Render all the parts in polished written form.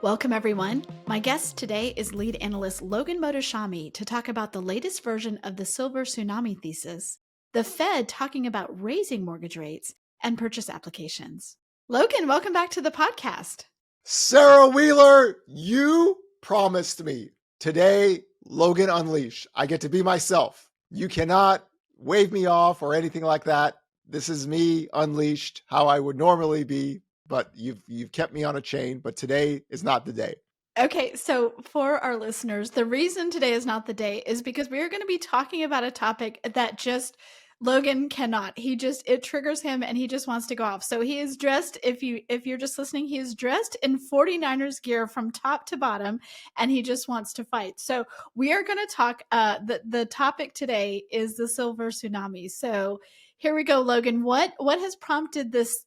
Welcome, everyone. My guest today is Lead Analyst Logan Mohtashami to talk about the latest version of the silver tsunami thesis, the Fed talking about raising mortgage rates, and purchase applications. Logan, welcome back to the podcast. Sarah Wheeler, you promised me today, Logan Unleashed. I get to be myself. You cannot wave me off or anything like that. This is me unleashed, how I would normally be, but you've kept me on a chain, but today is not the day. Okay, so for our listeners, the reason today is not the day is because we are going to be talking about a topic that just Logan cannot. It triggers him and he just wants to go off. So he is dressed, if you're just listening, he is dressed in 49ers gear from top to bottom and he just wants to fight. So we are going to talk the topic today is the silver tsunami. So here we go, Logan. What has prompted this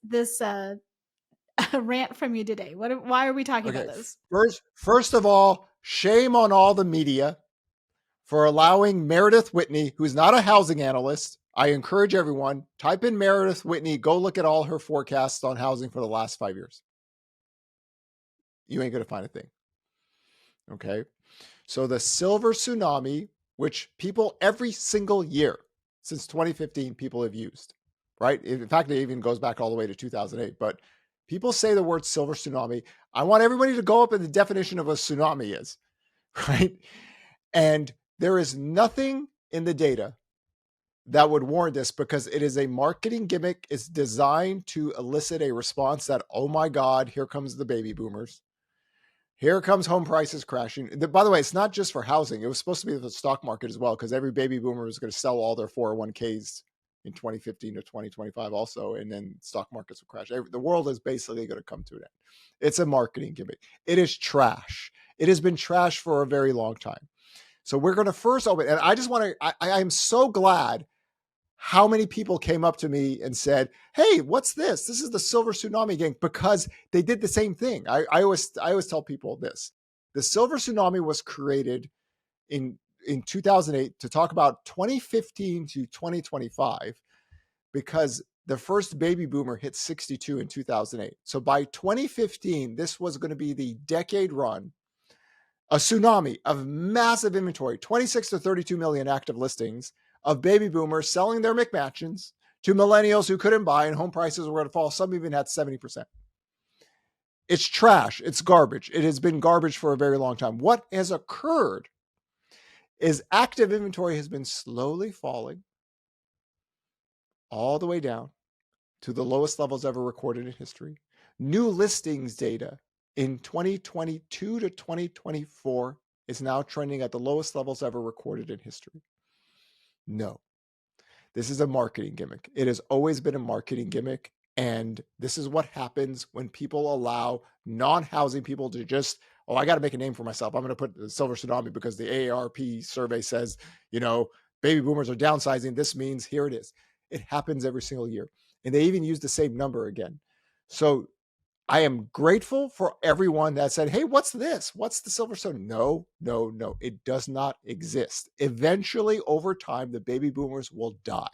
rant from you today? Why are we talking about this? First of all, shame on all the media for allowing Meredith Whitney, who's not a housing analyst. I encourage everyone, type in Meredith Whitney, go look at all her forecasts on housing for the last 5 years. You ain't going to find a thing. Okay. So the silver tsunami, which people every single year since 2015, people have used, right? In fact, it even goes back all the way to 2008, but people say the word silver tsunami. I want everybody to go up in the definition of a tsunami is, right? And there is nothing in the data that would warrant this because it is a marketing gimmick. It's designed to elicit a response that, oh my God, here comes the baby boomers. Here comes home prices crashing. By the way, it's not just for housing. It was supposed to be the stock market as well, because every baby boomer was going to sell all their 401ks in 2015 to 2025 also, and then stock markets will crash. The world is basically going to come to an end. It's a marketing gimmick. It is trash. It has been trash for a very long time. So we're going to first open, and I just want to, I am so glad how many people came up to me and said, hey, what's this? This is the silver tsunami gang, because they did the same thing. I always tell people this. The silver tsunami was created in 2008 to talk about 2015 to 2025 because the first baby boomer hit 62 in 2008. So by 2015, this was going to be the decade run, a tsunami of massive inventory, 26 to 32 million active listings of baby boomers selling their McMansions to millennials who couldn't buy, and home prices were going to fall. Some even had 70%. It's trash. It's garbage. It has been garbage for a very long time. What has occurred is active inventory has been slowly falling all the way down to the lowest levels ever recorded in history. New listings data in 2022 to 2024 is now trending at the lowest levels ever recorded in history. No, this is a marketing gimmick. It has always been a marketing gimmick. And this is what happens when people allow non-housing people to just, oh, I got to make a name for myself. I'm going to put the silver tsunami because the AARP survey says, baby boomers are downsizing. This means here it is. It happens every single year. And they even use the same number again. So I am grateful for everyone that said, hey, what's this? What's the silver tsunami? No. It does not exist. Eventually, over time, the baby boomers will die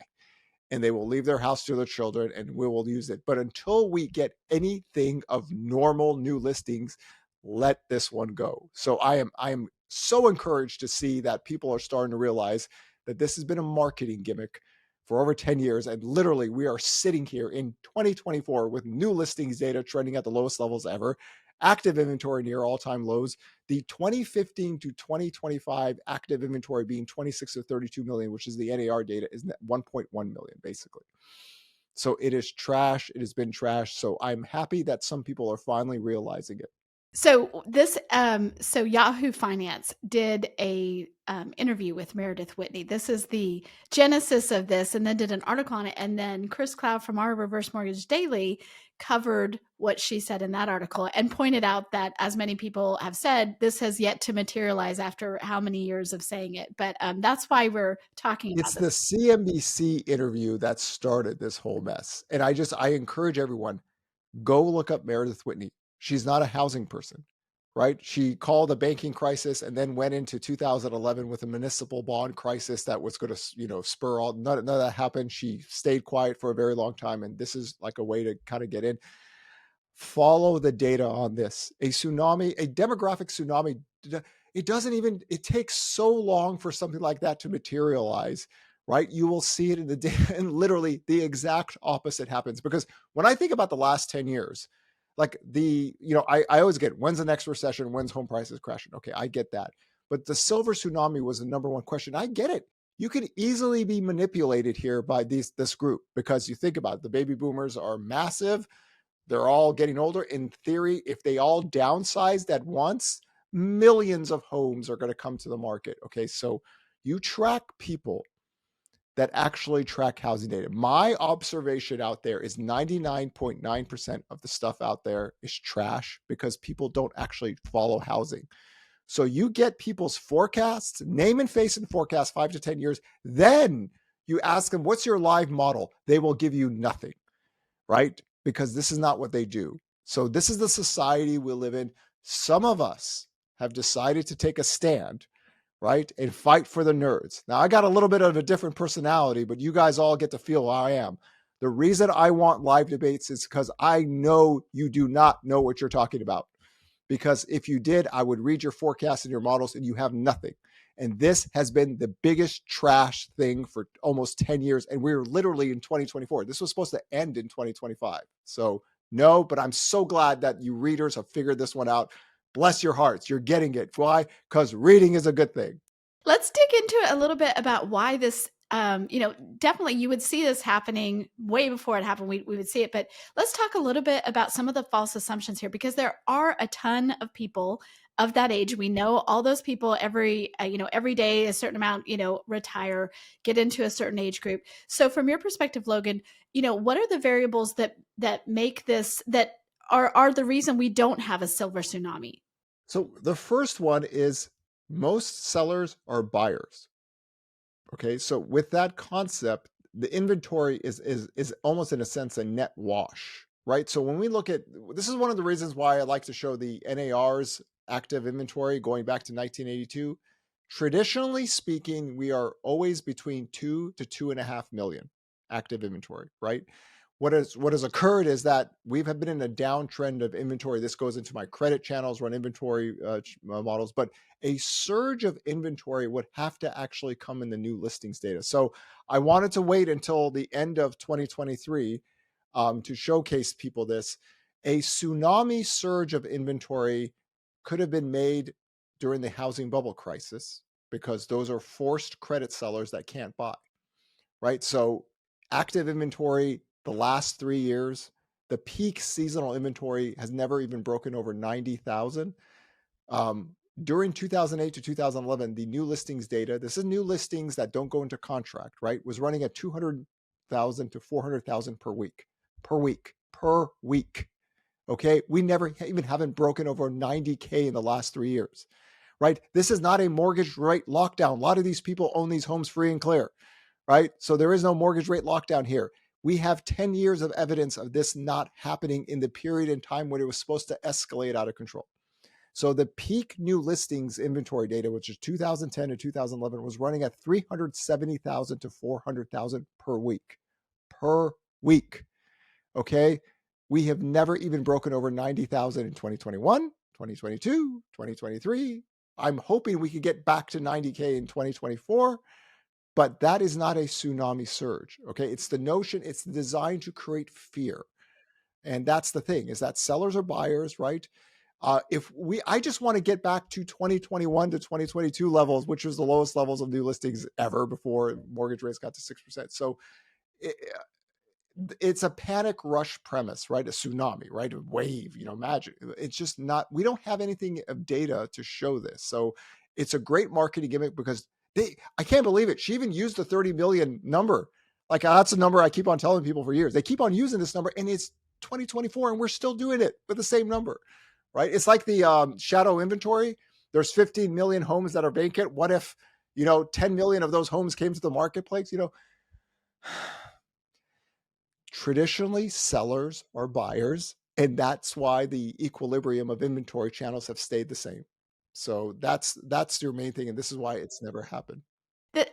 and they will leave their house to their children and we will use it. But until we get anything of normal new listings, let this one go. So I am so encouraged to see that people are starting to realize that this has been a marketing gimmick for over 10 years. And literally we are sitting here in 2024 with new listings data trending at the lowest levels ever, active inventory near all-time lows, the 2015 to 2025 active inventory being 26 to 32 million, which is the NAR data, is 1.1 million basically. So it is trash. It has been trash. So I'm happy that some people are finally realizing it. So so Yahoo Finance did a interview with Meredith Whitney. This is the genesis of this, and then did an article on it. And then Chris Cloud from our Reverse Mortgage Daily covered what she said in that article and pointed out that, as many people have said, this has yet to materialize after how many years of saying it. But that's why we're talking about this. It's the CNBC interview that started this whole mess. And I encourage everyone, go look up Meredith Whitney. She's not a housing person, right? She called a banking crisis and then went into 2011 with a municipal bond crisis that was going to, spur all. None of that happened. She stayed quiet for a very long time. And this is like a way to kind of get in. follow the data on this. A tsunami, a demographic tsunami, it takes so long for something like that to materialize, right? You will see it in the data, and literally the exact opposite happens. Because when I think about the last 10 years, like I always get, when's the next recession? When's home prices crashing? Okay, I get that. But the silver tsunami was the number one question. I get it. You can easily be manipulated here by this group, because you think about it, the baby boomers are massive. They're all getting older. In theory, if they all downsized at once, millions of homes are going to come to the market. Okay, so you track people that actually track housing data. My observation out there is 99.9% of the stuff out there is trash, because people don't actually follow housing. So you get people's forecasts, name and face and forecast 5 to 10 years. Then you ask them, what's your live model? They will give you nothing, right? Because this is not what they do. So this is the society we live in. Some of us have decided to take a stand, right, and fight for the nerds. Now, I got a little bit of a different personality, but you guys all get to feel how I am. The reason I want live debates is because I know you do not know what you're talking about. Because if you did, I would read your forecasts and your models, and you have nothing. And this has been the biggest trash thing for almost 10 years. And we're literally in 2024. This was supposed to end in 2025. So no, but I'm so glad that you readers have figured this one out. Bless your hearts. You're getting it. Why? Because reading is a good thing. Let's dig into it a little bit about why this, definitely you would see this happening way before it happened. We would see it, but let's talk a little bit about some of the false assumptions here, because there are a ton of people of that age. We know all those people every day, a certain amount, retire, get into a certain age group. So from your perspective, Logan, what are the variables that make this, that are the reason we don't have a silver tsunami? So the first one is most sellers are buyers. Okay, so with that concept, the inventory is almost in a sense a net wash, right? So when we look at, this is one of the reasons why I like to show the NAR's active inventory going back to 1982. Traditionally speaking, we are always between 2 to 2.5 million active inventory, right? What has occurred is that we've been in a downtrend of inventory. This goes into my credit channels, run inventory models, but a surge of inventory would have to actually come in the new listings data. So I wanted to wait until the end of 2023 to showcase people this. A tsunami surge of inventory could have been made during the housing bubble crisis, because those are forced credit sellers that can't buy, right? So active inventory, the last 3 years, the peak seasonal inventory has never even broken over 90,000. During 2008 to 2011, the new listings data, this is new listings that don't go into contract, right, was running at 200,000 to 400,000 per week. Okay, we never even haven't broken over 90K in the last 3 years, right? This is not a mortgage rate lockdown. A lot of these people own these homes free and clear, right? So there is no mortgage rate lockdown here. We have 10 years of evidence of this not happening in the period in time when it was supposed to escalate out of control. So the peak new listings inventory data, which is 2010 to 2011, was running at 370,000 to 400,000 per week. Okay. We have never even broken over 90,000 in 2021, 2022, 2023. I'm hoping we could get back to 90K in 2024. But that is not a tsunami surge, okay? It's the notion, it's designed to create fear. And that's the thing, is that sellers are buyers, right? I just want to get back to 2021 to 2022 levels, which was the lowest levels of new listings ever before mortgage rates got to 6%. So it's a panic rush premise, right? A tsunami, right? A wave, magic. It's just not, we don't have anything of data to show this. So it's a great marketing gimmick, because I can't believe it. She even used the 30 million number. Like, that's a number I keep on telling people for years. They keep on using this number, and it's 2024 and we're still doing it with the same number, right? It's like the shadow inventory. There's 15 million homes that are vacant. What if, 10 million of those homes came to the marketplace? Traditionally, sellers are buyers, and that's why the equilibrium of inventory channels have stayed the same. So that's your main thing, and this is why it's never happened.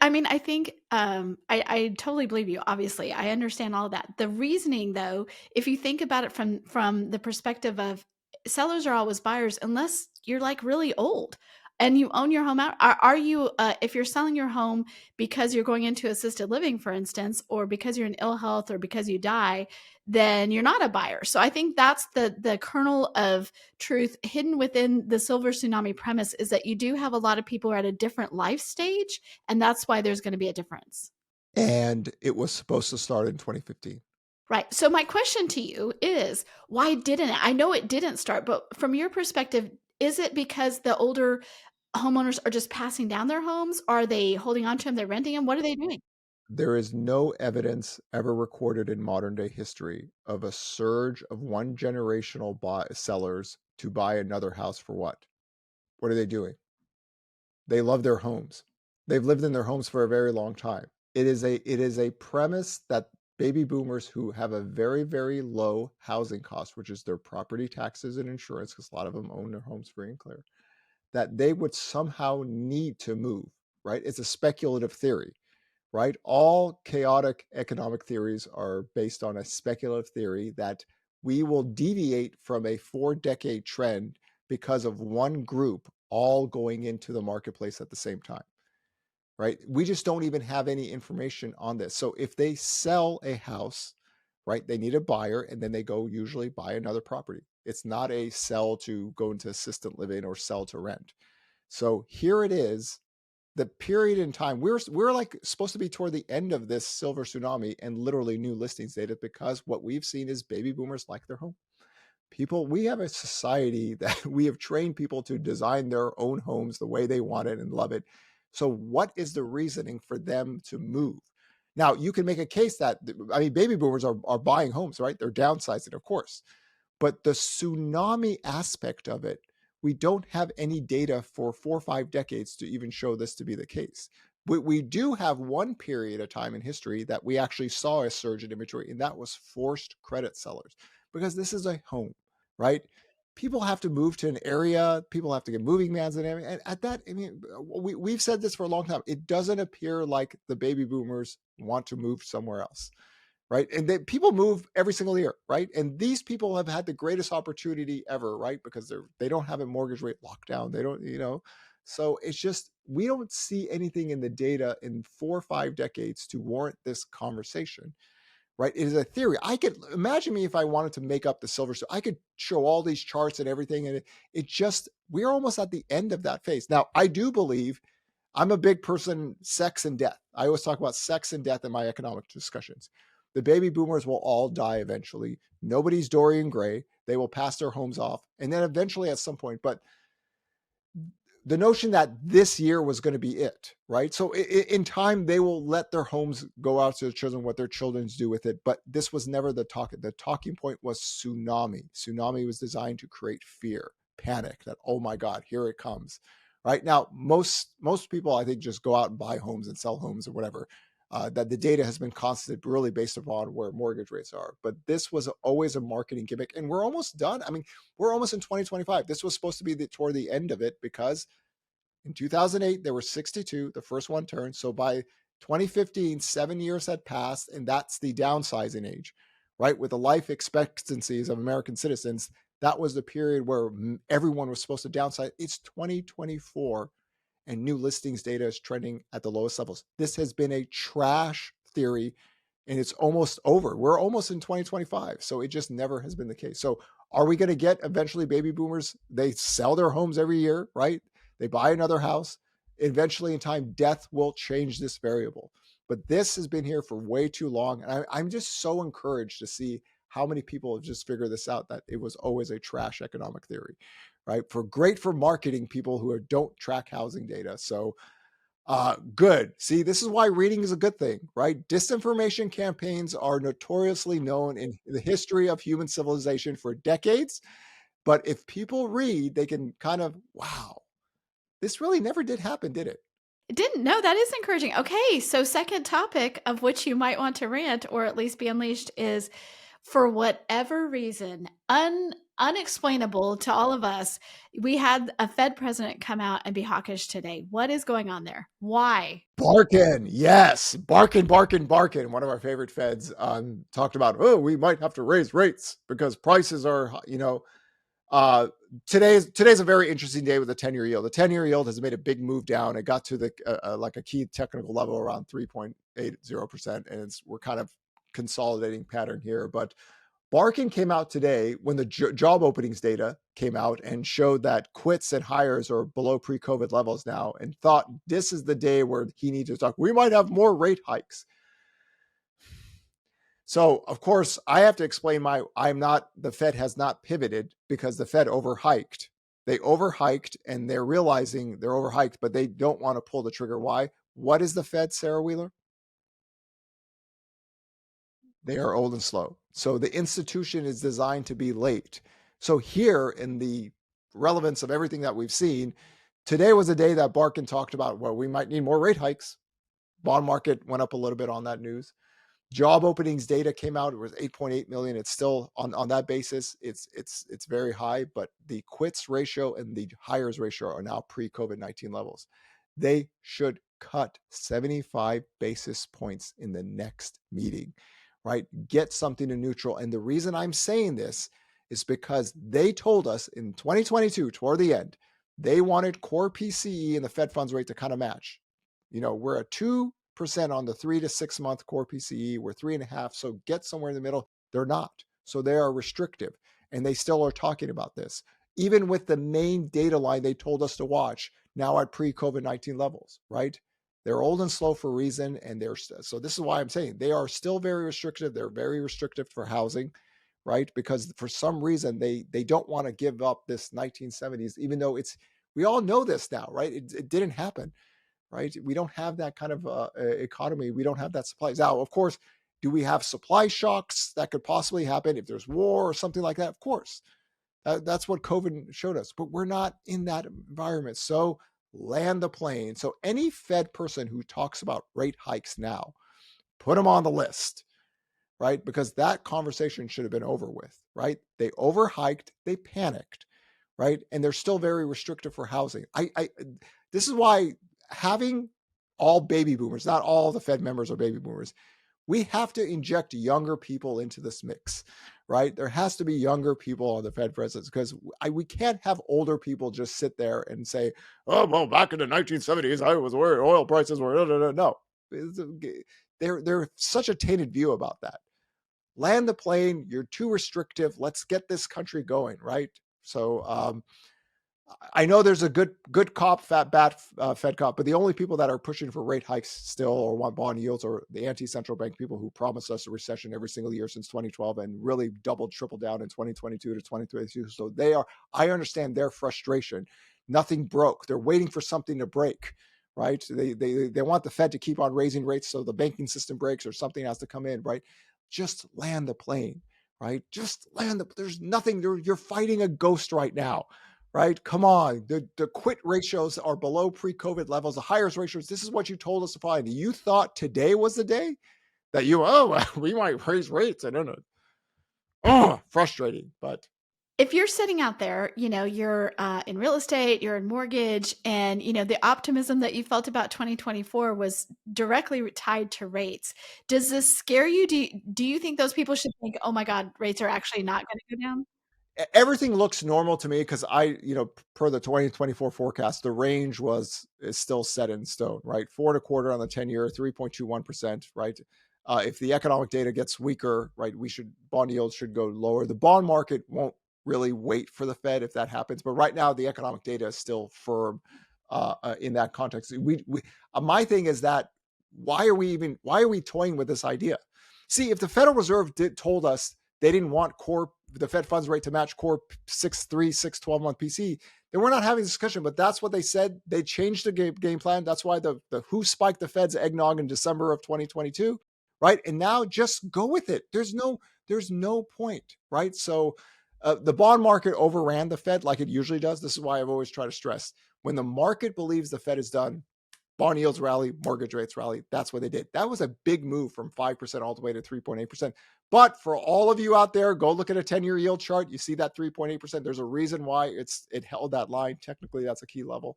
I mean, I think I totally believe you. Obviously, I understand all of that. The reasoning, though, if you think about it from the perspective of sellers are always buyers, unless you're like really old and you own your home out. Are you if you're selling your home because you're going into assisted living, for instance, or because you're in ill health or because you die, then you're not a buyer. So I think that's the kernel of truth hidden within the silver tsunami premise is that you do have a lot of people who are at a different life stage, and that's why there's going to be a difference. And it was supposed to start in 2015. Right. So my question to you is, why didn't it? I know it didn't start, but from your perspective, is it because the older homeowners are just passing down their homes? Are they holding on to them? They're renting them? What are they doing? There is no evidence ever recorded in modern day history of a surge of one generational sellers to buy another house for what? What are they doing? They love their homes. They've lived in their homes for a very long time. It is a premise that baby boomers who have a very, very low housing cost, which is their property taxes and insurance, because a lot of them own their homes free and clear, that they would somehow need to move, right? It's a speculative theory, right? All chaotic economic theories are based on a speculative theory that we will deviate from a 4-decade trend because of one group all going into the marketplace at the same time, right? We just don't even have any information on this. So if they sell a house, right, they need a buyer and then they go usually buy another property. It's not a sell to go into assisted living or sell to rent. So here it is, the period in time we're like supposed to be toward the end of this silver tsunami and literally new listings data, because what we've seen is baby boomers like their home. People, we have a society that we have trained people to design their own homes the way they want it and love it. So what is the reasoning for them to move? Now you can make a case that, I mean, baby boomers are buying homes, right? They're downsizing, of course. But the tsunami aspect of it, we don't have any data for 4 or 5 decades to even show this to be the case. We do have one period of time in history that we actually saw a surge in inventory, and that was forced credit sellers, because this is a home, right? People have to move to an area. People have to get moving vans and everything. And at that, I mean, we've said this for a long time. It doesn't appear like the baby boomers want to move somewhere else, right? And people move every single year, right? And these people have had the greatest opportunity ever, right? Because they don't have a mortgage rate lockdown. They don't, So it's just, we don't see anything in the data in 4 or 5 decades to warrant this conversation, right? It is a theory. I could imagine me if I wanted to make up the silver. So I could show all these charts and everything, and it just, we're almost at the end of that phase. Now, I do believe, I'm a big person, sex and death. I always talk about sex and death in my economic discussions. The baby boomers will all die eventually. Nobody's Dorian Gray. They will pass their homes off, and then eventually at some point. But the notion that this year was going to be it, right? So in time, they will let their homes go out to their children, what their children do with it. But this was never the talk. The talking point was tsunami. Tsunami was designed to create fear, panic, that, oh my God, here it comes. Right now, most people, I think, just go out and buy homes and sell homes or whatever. That the data has been constant, really based upon where mortgage rates are. But this was always a marketing gimmick, and we're almost done. I mean, we're almost in 2025. This was supposed to be toward the end of it, because in 2008 there were 62. The first one turned. So by 2015, 7 years had passed, and that's the downsizing age, right? With the life expectancies of American citizens, that was the period where everyone was supposed to downsize. It's 2024. And new listings data is trending at the lowest levels. This has been a trash theory, and it's almost over. We're almost in 2025. So it just never has been the case. So are we going to get eventually baby boomers? They sell their homes every year, right? They buy another house. Eventually in time, death will change this variable. But this has been here for way too long. And I'm just so encouraged to see how many people have just figured this out, that it was always a trash economic theory, right? Great for marketing people who don't track housing data. So good. See, this is why reading is a good thing, right? Disinformation campaigns are notoriously known in the history of human civilization for decades. But if people read, they can kind of, wow, this really never did happen, did it? Didn't know. That is encouraging. Okay, so second topic of which you might want to rant or at least be unleashed is, for whatever reason, unexplainable to all of us. We had a Fed president come out and be hawkish today. What is going on there? Why? Barkin, yes, Barkin, Barkin, Barkin. One of our favorite Feds talked about, oh, we might have to raise rates because prices are, uh, today's a very interesting day with the 10-year yield. The 10-year yield has made a big move down. It got to the like a key technical level around 3.80%, and we're kind of consolidating pattern here. But Barkin came out today when the job openings data came out and showed that quits and hires are below pre-COVID levels now, and thought this is the day where he needs to talk. We might have more rate hikes. So, of course, I have to explain the Fed has not pivoted because the Fed overhiked. They overhiked and they're realizing they're overhiked, but they don't want to pull the trigger. Why? What is the Fed, Sarah Wheeler? They are old and slow. So the institution is designed to be late. So here in the relevance of everything that we've seen, today was a day that Barkin talked about, well, we might need more rate hikes. Bond market went up a little bit on that news. Job openings data came out. It was 8.8 million. It's still on that basis. It's very high, but the quits ratio and the hires ratio are now pre-COVID-19 levels. They should cut 75 basis points in the next meeting, right? Get something to neutral. And the reason I'm saying this is because they told us in 2022, toward the end, they wanted core PCE and the Fed funds rate to kind of match. We're at 2% on the 3 to 6 month core PCE. We're 3.5%. So get somewhere in the middle. They're not. So they are restrictive. And they still are talking about this. Even with the main data line they told us to watch now at pre-COVID-19 levels, right? They're old and slow for a reason. And so this is why I'm saying they are still very restrictive. They're very restrictive for housing, right? Because for some reason, they don't want to give up this 1970s, even though we all know this now, right? It didn't happen. Right? We don't have that kind of economy. We don't have that supply. Now, of course, do we have supply shocks that could possibly happen if there's war or something like that? Of course. That's what COVID showed us. But we're not in that environment. So land the plane. So any Fed person who talks about rate hikes now, put them on the list, right? Because that conversation should have been over with, right? They overhiked. They panicked, right? And they're still very restrictive for housing. This is why having all baby boomers, not all the Fed members are baby boomers, we have to inject younger people into this mix, right? There has to be younger people on the Fed presidents because we can't have older people just sit there and say, oh, well, back in the 1970s, I was worried oil prices were, no. They're such a tainted view about that. Land the plane. You're too restrictive. Let's get this country going, right? So, I know there's a good cop, bad Fed cop, but the only people that are pushing for rate hikes still or want bond yields are the anti-central bank people who promised us a recession every single year since 2012 and really tripled down in 2022 to 2023. So I understand their frustration. Nothing broke. They're waiting for something to break, right? They want the Fed to keep on raising rates so the banking system breaks or something has to come in, right? Just land the plane, right? Just there's nothing, you're fighting a ghost right now. Right? Come on. The quit ratios are below pre-COVID levels. The hires ratios, this is what you told us to find. You thought today was the day that we might raise rates. I don't know. Oh, frustrating. But if you're sitting out there, you're in real estate, you're in mortgage, and, the optimism that you felt about 2024 was directly tied to rates. Does this scare you? Do you think those people should think, oh my God, rates are actually not going to go down? everything looks normal to me because per the 2024 forecast, the range is still set in stone, right? 4.25 on the 10-year, 3.21%, right? If the economic data gets weaker, right, bond yields should go lower. The bond market won't really wait for the Fed if that happens, but right now the economic data is still firm in that context. My thing is that why are we toying with this idea? See, if the Federal Reserve told us they didn't want the Fed funds rate to match core 12-month PC, then we're not having a discussion, but that's what they said. They changed the game plan. That's why the who spiked the Fed's eggnog in December of 2022, right? And now just go with it. There's no point, right? So the bond market overran the Fed like it usually does. This is why I've always tried to stress when the market believes the Fed is done, bond yields rally, mortgage rates rally. That's what they did. That was a big move from 5% all the way to 3.8%. But for all of you out there, go look at a 10-year yield chart. You see that 3.8%. There's a reason why it held that line. Technically, that's a key level.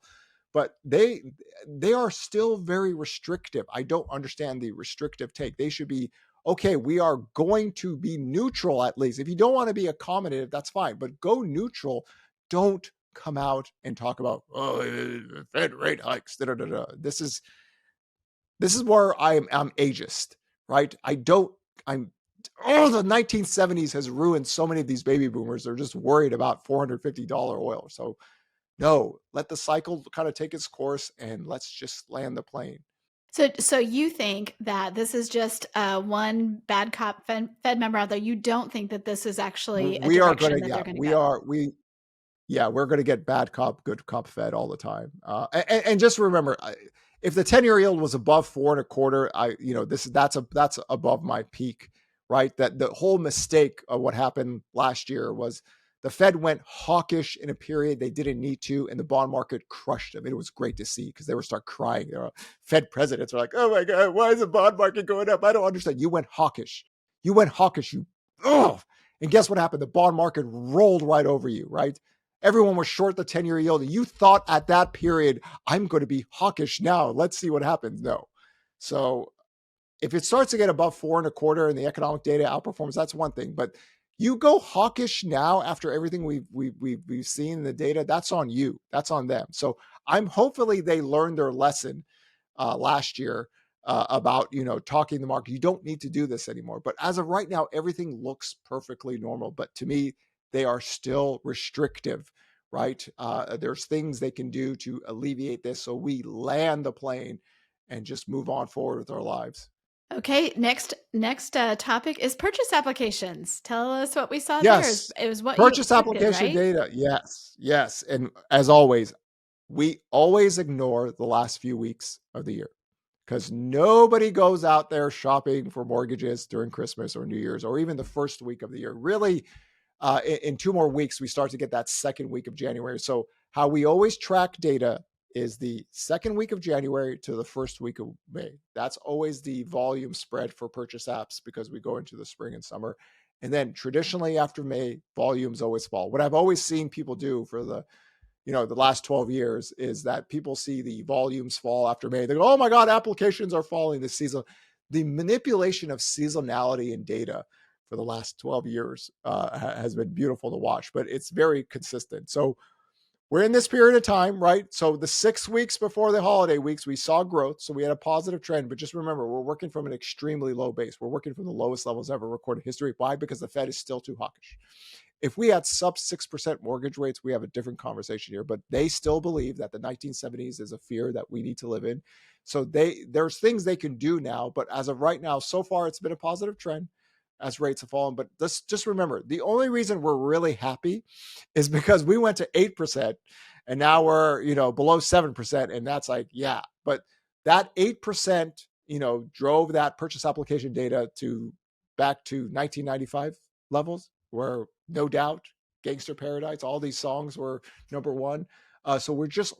But they are still very restrictive. I don't understand the restrictive take. They should be, okay, we are going to be neutral at least. If you don't want to be accommodative, that's fine. But go neutral. Don't come out and talk about, Fed rate hikes. This is where I'm ageist, right? The 1970s has ruined so many of these baby boomers. They're just worried about $450 oil. So no, let the cycle kind of take its course and let's just land the plane. So you think that this is just one bad cop Fed member out there? You don't think that this is actually a direction that they're going to go? We're going to get bad cop, good cop Fed all the time. And just remember, if the 10-year yield was above 4.25, that's above my peak, right? That the whole mistake of what happened last year was the Fed went hawkish in a period they didn't need to, and the bond market crushed them. It was great to see because they were start crying. Fed presidents are like, "Oh my God, why is the bond market going up? I don't understand." You went hawkish. And guess what happened? The bond market rolled right over you, right? Everyone was short the 10-year yield. You thought at that period, I'm going to be hawkish now. Let's see what happens. No. So if it starts to get above 4.25 and the economic data outperforms, that's one thing. But you go hawkish now after everything we've seen in the data, that's on you. That's on them. So hopefully they learned their lesson last year about, talking the market. You don't need to do this anymore. But as of right now, everything looks perfectly normal. But to me, they are still restrictive, right? There's things they can do to alleviate this so we land the plane and just move on forward with our lives. Okay, next topic is purchase applications. Tell us what we saw there. Yes. It was what you Purchase expected, application right? data. Yes. And as always, we always ignore the last few weeks of the year because nobody goes out there shopping for mortgages during Christmas or New Year's or even the first week of the year. Really, in 2 more weeks, we start to get that second week of January. So how we always track data is the second week of January to the first week of May. That's always the volume spread for purchase apps because we go into the spring and summer. And then traditionally after May, volumes always fall. What I've always seen people do for the last 12 years is that people see the volumes fall after May. They go, oh my God, applications are falling this season. The manipulation of seasonality in data for the last 12 years has been beautiful to watch, but it's very consistent. So we're in this period of time, right? So the 6 weeks before the holiday weeks, we saw growth. So we had a positive trend, but just remember, we're working from an extremely low base. We're working from the lowest levels ever recorded in history. Why? Because the Fed is still too hawkish. If we had sub 6% mortgage rates, we have a different conversation here, but they still believe that the 1970s is a fear that we need to live in. So there's things they can do now, but as of right now, so far, it's been a positive trend as rates have fallen. But just remember, the only reason we're really happy is because we went to 8% and now we're, below 7%. And that's like, yeah, but that 8%, drove that purchase application data back to 1995 levels where no doubt Gangster Paradise, all these songs were number one. So we're just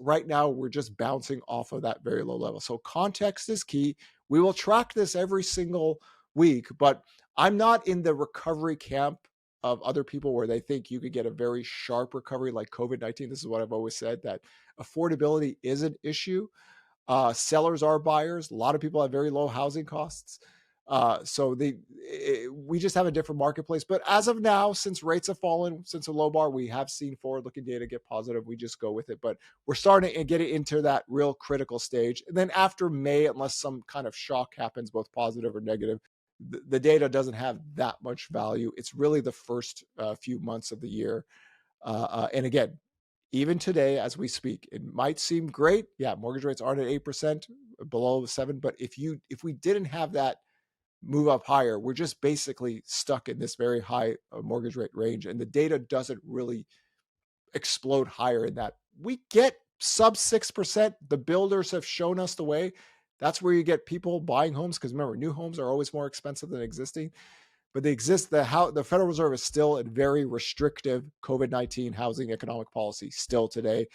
bouncing off of that very low level. So context is key. We will track this every single week, but I'm not in the recovery camp of other people where they think you could get a very sharp recovery like COVID-19. This is what I've always said, that affordability is an issue. Sellers are buyers. A lot of people have very low housing costs. So we just have a different marketplace. But as of now, since rates have fallen, since a low bar, we have seen forward-looking data get positive. We just go with it. But we're starting to get it into that real critical stage. And then after May, unless some kind of shock happens, both positive or negative, the data doesn't have that much value. It's really the first few months of the year. And again, even today, as we speak, it might seem great. Yeah, mortgage rates aren't at 8%, below 7%. But if we didn't have that move up higher, we're just basically stuck in this very high mortgage rate range. And the data doesn't really explode higher in that. We get sub 6%. The builders have shown us the way. That's where you get people buying homes. Because remember, new homes are always more expensive than existing. But the Federal Reserve is still a very restrictive COVID-19 housing economic policy still today.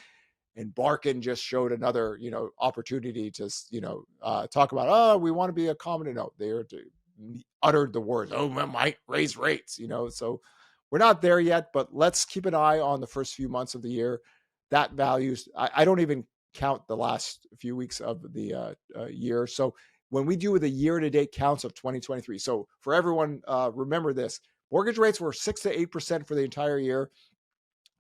And Barkin just showed another, opportunity to, talk about, oh, we want to be accommodative. No, they uttered the words, oh, we might raise rates, so we're not there yet, but let's keep an eye on the first few months of the year. That values, I don't even count the last few weeks of the year. So when we do the year-to-date counts of 2023, so for everyone, remember this, mortgage rates were 6 to 8% for the entire year.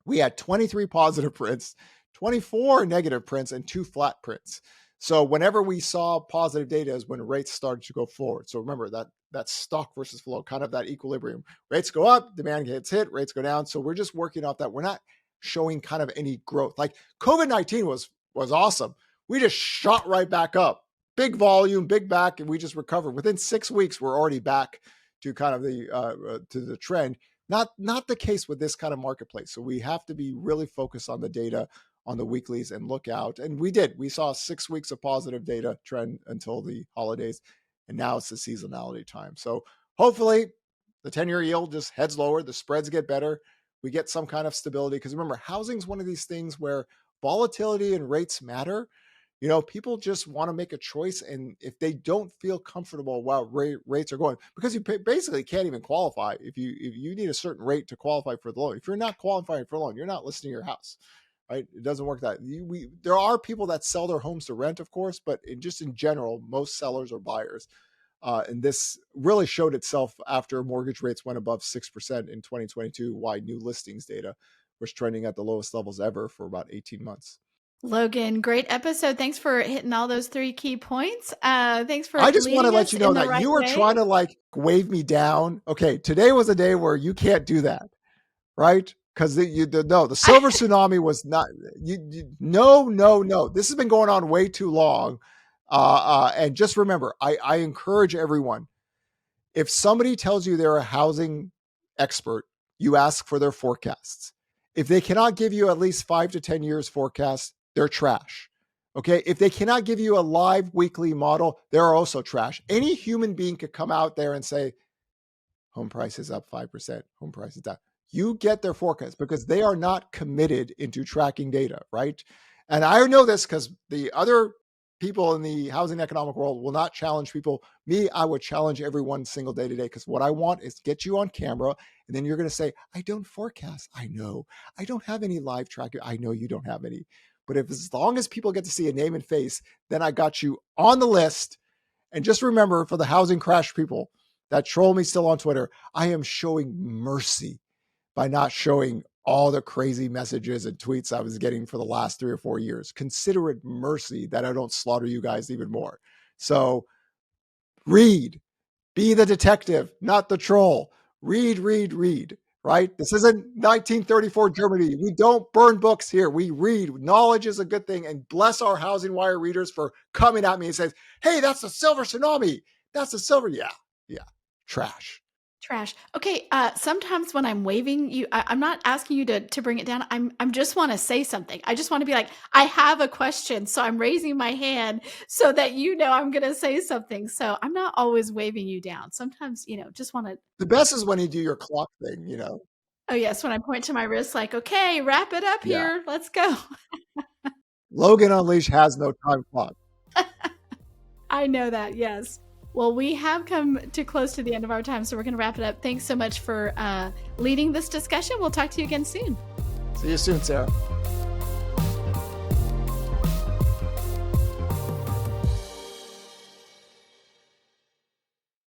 We had 23 positive prints, 24 negative prints, and 2 flat prints. So whenever we saw positive data is when rates started to go forward. So remember that stock versus flow, kind of that equilibrium. Rates go up, demand gets hit, rates go down. So we're just working off that. We're not showing kind of any growth. Like COVID-19 was awesome. We just shot right back up. Big volume, big back, and we just recovered. Within 6 weeks, we're already back to kind of the trend. Not the case with this kind of marketplace. So we have to be really focused on the data on the weeklies and look out. And we saw 6 weeks of positive data trend until the holidays. And now it's the seasonality time. So hopefully the 10-year yield just heads lower. The spreads get better. We get some kind of stability. Because remember, housing is one of these things where volatility and rates matter. People just want to make a choice. And if they don't feel comfortable while rates are going, because you basically can't even qualify if you need a certain rate to qualify for the loan. If you're not qualifying for a loan, you're not listing your house, right? It doesn't work that. There are people that sell their homes to rent, of course, but just in general, most sellers are buyers. And this really showed itself after mortgage rates went above 6% in 2022, why new listings data was trending at the lowest levels ever for about 18 months. Logan, great episode. Thanks for hitting all those 3 key points. Thanks for I just want to leading let us you know in the that right you were way. trying to wave me down. Okay, today was a day where you can't do that, right? Because the silver tsunami was not. No. This has been going on way too long. And just remember, I encourage everyone. If somebody tells you they're a housing expert, you ask for their forecasts. If they cannot give you at least 5 to 10 years forecast, they're trash. Okay. If they cannot give you a live weekly model, they're also trash. Any human being could come out there and say, home price is up 5%, home price is down. You get their forecast because they are not committed into tracking data, right? And I know this because the other people in the housing economic world will not challenge people. Me, I would challenge everyone single day to day because what I want is get you on camera and then you're going to say, I don't forecast. I know. I don't have any live tracking. I know you don't have any. But as long as people get to see a name and face, then I got you on the list. And just remember, for the housing crash people that troll me still on Twitter, I am showing mercy by not showing all the crazy messages and tweets I was getting for the last 3 or 4 years. Consider it mercy that I don't slaughter you guys even more. So read, be the detective, not the troll. Read, right? This isn't 1934 Germany. We don't burn books here. We read. Knowledge is a good thing. And bless our HousingWire readers for coming at me and says, hey, that's the silver tsunami. That's the silver. Yeah. Trash. Okay. Sometimes when I'm waving you, I'm not asking you to bring it down. I'm just want to say something. I just want to be like, I have a question. So I'm raising my hand so that I'm going to say something. So I'm not always waving you down. Sometimes, just want to. The best is when you do your clock thing, Oh, yes. When I point to my wrist, like, okay, wrap it up here. Let's go. Logan Unleashed has no time clock. I know that. Yes. Well, we have come too close to the end of our time, so we're going to wrap it up. Thanks so much for leading this discussion. We'll talk to you again soon. See you soon, Sarah.